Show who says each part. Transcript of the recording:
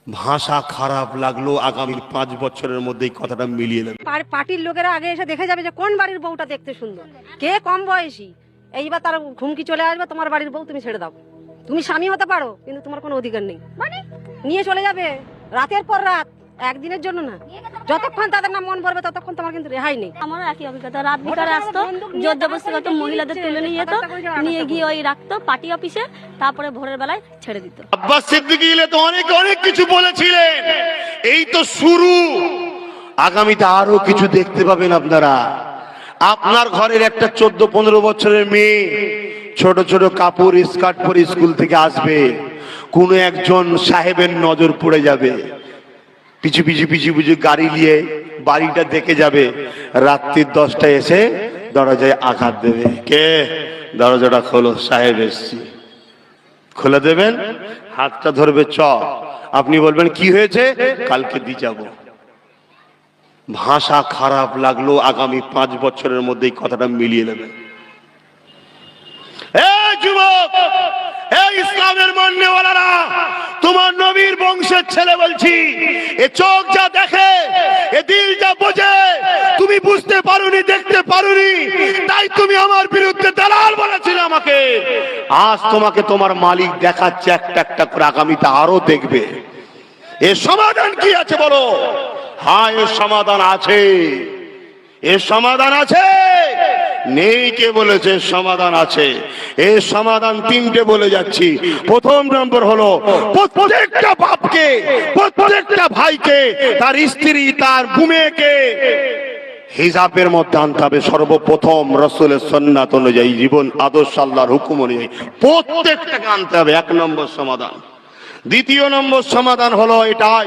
Speaker 1: ভাষা খারাপ লাগলো, আগামী 5 বছরের মধ্যেই কথাটা মিলিয়ে নেবে।
Speaker 2: পার্টির লোকেরা আগে এসে দেখে যাবে যে কোন বাড়ির বউটা দেখতে সুন্দর, কে কম বয়সী। এইবার তার ঘুমকি চলে আসবে, তোমার বাড়ির বউ তুমি ছেড়ে দাও। তুমি স্বামী হতে পারো, কিন্তু তোমার কোনো অধিকার নেই। মানে নিয়ে চলে যাবে রাতের পর রাত, একদিনের জন্য না। যতক্ষণ তাদের নাম মন ভরবে ততক্ষণ তোমার কিন্তু রেহাই নেই।
Speaker 3: আমারও একই অভিজ্ঞতা। রাত বিকালে আসতো, জোর জবরদস্তি করতো, মহিলাদের তুলে নিয়ে যেত, নিয়ে গিয়ে ওই রাখতো পার্টি অফিসে, তারপরে ভোরের বেলায় ছেড়ে দিত।
Speaker 1: আব্বাস সিদ্দিকী তো অনেক অনেক কিছু বলেছিলেন, এই তো শুরু। আগামীতে আরো কিছু দেখতে পাবেন আপনারা। আপনার ঘরের একটা 14-15 বছরের মেয়ে ছোট ছোট কাপড় স্কার্ট পরে স্কুল থেকে আসবে, কোনো একজন সাহেবের নজর পড়ে যাবে, পিছু পিছু পিছু পিছু গাড়ি নিয়ে বাড়িটা দেখে যাবে, রাত্রির 10টায় এসে দরজায় আঘাত দেবে। কে? দরজাটা খোলো, সাহেব এসছি। খুলে দেবেন, হাতটা ধরবে, চ। আপনি বলবেন কি হয়েছে? কালকে দিয়ে যাব। ভাষা খারাপ লাগলো, আগামী 5 বছরের মধ্যেই কথাটা মিলিয়ে নেবে। যুবক, ইসলামের মান্যওয়ালারা, তোমার নবীর বংশের ছেলে বলছি, এ চোখ যা দেখে, এ দিল যা বোঝে, তুমি বুঝতে পারোনি, দেখতে পারোনি, তাই তুমি আমার বিরুদ্ধে দালাল বলেছিলে আমাকে। আজ তোমাকে তোমার মালিক দেখাচ্ছে একটা একটা করে, আগামীতে আরো দেখবে। এর সমাধান কি আছে বলো? হ্যাঁ, এর সমাধান আছে, এর সমাধান আছে। নেই কে বলেছে? সমাধান আছে। এর সমাধান 3টে বলে যাচ্ছি। প্রথম নম্বর হলো, প্রত্যেকটা বাপকে, প্রত্যেকটা ভাইকে, তার স্ত্রী, তার বুমেকে হিজাবের মধ্যে আনতে হবে। সর্বপ্রথম রাসূলের সুন্নাত অনুযায়ী, জীবন আদর্শ, আল্লাহর হুকুম অনুযায়ী প্রত্যেকটাকে আনতে হবে। 1 নম্বর সমাধান। দ্বিতীয় নম্বর সমাধান হলো এটাই,